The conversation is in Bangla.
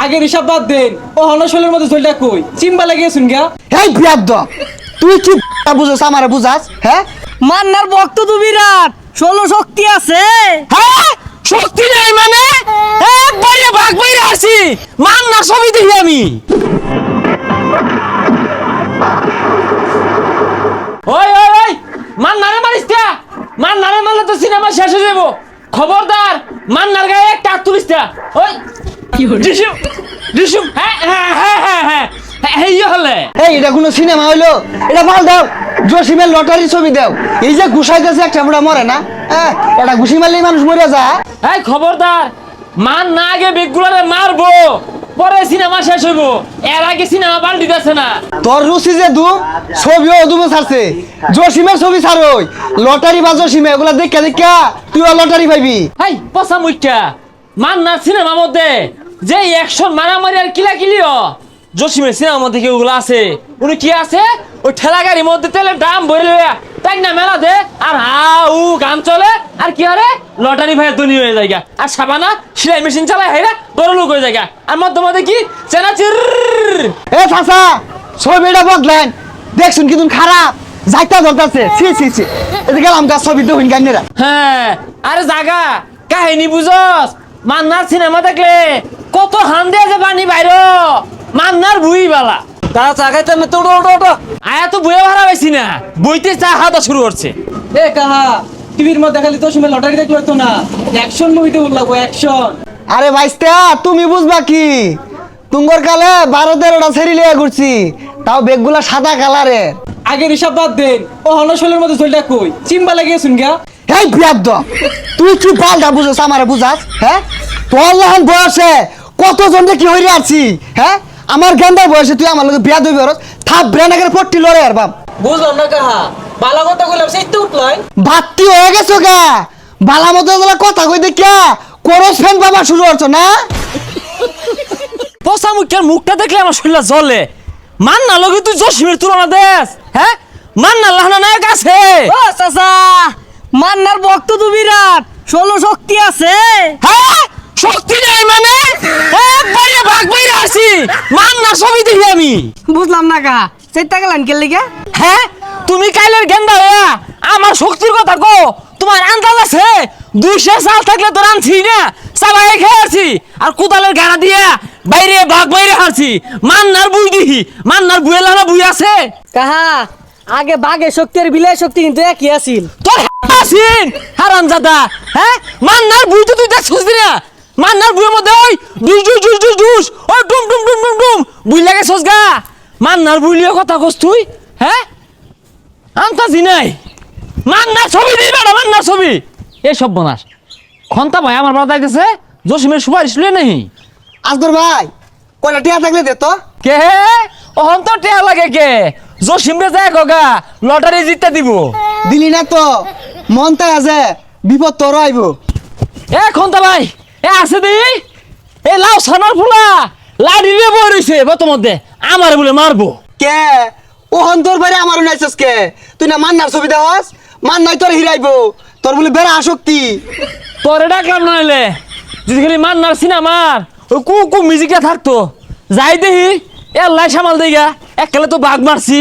আগের হিসাব বাদ দেন ও হনশলের মধ্যে ঝোলটা কই চিম্বা লাগিয়েছুন গা। এই বিয়াদ্দ তুই কি বুঝাস আমারে বুঝাস হ্যাঁ? মান্নার ভক্ত তো বিরাট, 16 শক্তি আছে। হ্যাঁ শক্তি নাই মানে একবারে ভাগ বাইরে আসি মান্নার ছবি দেখি আমি। ওই ওই ওই মান্নারে মারিস তা, মান্নারে মারলে তো সিনেমা শেষ হয়ে যাবো। খবরদার মান্নার গায়ে একটা হাত তুলিস তা। ওই ডিসুম ডিসুম হ্যাঁ হ্যাঁ হ্যাঁ হ্যাঁ হ্যাঁ হ্যাঁ ইয়ে হলে এই এটা কোনো সিনেমা হইলো? এটা ভাল দাও, জসিমের লটারি ছবি দাও। এই যে ঘুষাইতেছে একটা বুড়া মরে না, হ্যাঁ এটা ঘুষি মারলেই মানুষ মরে যায়। এই খবরদার মান না আগে বেগুলারে মারবো পরে সিনেমা শেষ হইবো, এর আগে সিনেমা পাল্টি দিতেছে না। তোর রুচি যে দু ছবিও দুমে ছাড়ছে, জসিমের ছবি ছাড়ই লটারি বা জসিমে এগুলা দেখা দেখা তুইও লটারি পাইবি। হাই পচা মুখটা মান্নার সিনেমার মধ্যে যে অ্যাকশন মারামারি আর কিলাকিলিও জসিমের সিনেমার মধ্যে কি ওগুলো আছে? উনি কি আছে ওই ঠেলা গাড়ির মধ্যে তেলের দাম ভরে লইয়া তাই না মেলা দে আর হাউ গান চলে আর কি আরে লটারি ভাইয়ের ধনী হয়ে যায় আর সাবানা সেলাই মেশিন চালায় হাইরা বড় লোক হয়ে যায় আর মধ্যে মধ্যে কি চেনাচির। এ চাচা ছবিটা বদলেন দেখছুন কিন্তু খারাপ যাইতা ধরতাছে। ছি ছি ছি এটা গেলাম গা ছবি দেখুন গান্নেরা। হ্যাঁ আরে জাগা কাহিনী বুঝস মান্নার সিনেমা দেখলে কত হান দিয়ে যে পানি বাইর মান্নার বুই বালা তারা চা খাইতে আমি তো ওটো আয়া তো বইয়ে ভাড়া পাইছি না বইতে চা হাতা শুরু করছে। এ কাহা টিভির মধ্যে খালি তো সময় লটারি দেখলো তো না, অ্যাকশন মুভিতে লাগবো অ্যাকশন। আরে ভাইস্তা তুমি বুঝবা কি, তুঙ্গর কালে 12-13টা ছেড়ি লিয়ে ঘুরছি, তাও বেগগুলা সাদা কালারের। আগের হিসাব বাদ দেন ও হনশলের মধ্যে ঝোলটা কই চিম্বা লাগিয়েছুন গা। এই বিয়াদ্দ তুই কি পাল্টা বুঝাস আমারে বুঝাস হ্যাঁ? তোর লহন বয়সে কতজনকে কি হইরে আছি হ্যাঁ? আমার গেন্দার বয়সে তুই আমার লগে বিয়া দইবি রস থাপ ব্রেনাকের পট্টি লড়ে আর বাপ। বুঝলাম না কাহা বালা কথা কইলাম সেই তো উঠলাই বাত্তি হয়ে গেছো গা, বালা মতো কথা কই দেখিয়া করস ফ্যান বাবা শুরু করছো না? পচা মুখের মুখটা দেখলে আমার শরীর জ্বলে। মান্না লগে তুই জসিমের তুলনা দেশ হ্যাঁ? মান্নার লাহানা নায়ক আছে। ও চাচা, মান্নার ভক্ত তো বিরাট, 16 শক্তি আছে। হ্যাঁ শক্তি নাই মানে একবারে ভাগ বাইরে আসি মান্নার ছবি দেখি আমি। বুঝলাম না কা সেটা গেলেন কে লিগে? হ্যাঁ তুমি কাইলের গেন্দা হইয়া আমার শক্তির কথা কো, তোমার আন্দাজ আছে 200 সাল থাকলে তো রানছি না চাবাই খেয়ে আসি আর কোদালের গাড়া দিয়া বাইরে ভাগ বাইরে হারছি। মান্নার বুই দিহি মান্নার বুয়ে লানা বুই আছে কাহা আগে বাঘের শক্তি আর বিলাই শক্তি কিন্তু একই আছিল। তোর আসিন হারামজাদা হ্যাঁ? মান্নার বুই তো তুই দেখছিস না, মান্নার বুয়ের মধ্যে ওই দুস দুস দুস দুস দুস ওই ডুম ডুম ডুম ডুম ডুম বুই লাগে সসগা। মান্নার বুইলিও কথা কস তুই হ্যাঁ? আন্তাজি নাই মান্নার ছবি দিই বেড়া মান্নার ছবি এই সব বনাস খন্তা ভাই আমার বাড়া যাইতেছে জসিমের সুপারিশ লয়ে নেই। আজগর ভাই কয়টা টিয়া থাকলে দে তো। কে ওহন তো টেয়া লাগে কে জসিমরে যায় গগা লটারি জিততে দিব। দিলি না তো মন তাই আছে বিপদ তোর আইব। এ খন্তা ভাই এ আছে দি এ লাউ সানার ফুলা লাড়ি রে বই রইছে বতমধ্যে আমার বলে মারবো। কে ওহন তোর বাইরে আমার নাইছস কে? তুই না মান্নার ছবি দেখাস, মান্নাই তোর হিরাইব, তোর বলে বেড়া আসক্তি। তোরে ডাকলাম নইলে যদি খালি মান্নার সিনেমার ওই কু কু মিউজিকটা থাকতো যাই দেহি এ লাই সামাল দেইগা এককালে তো বাঘ মারছি।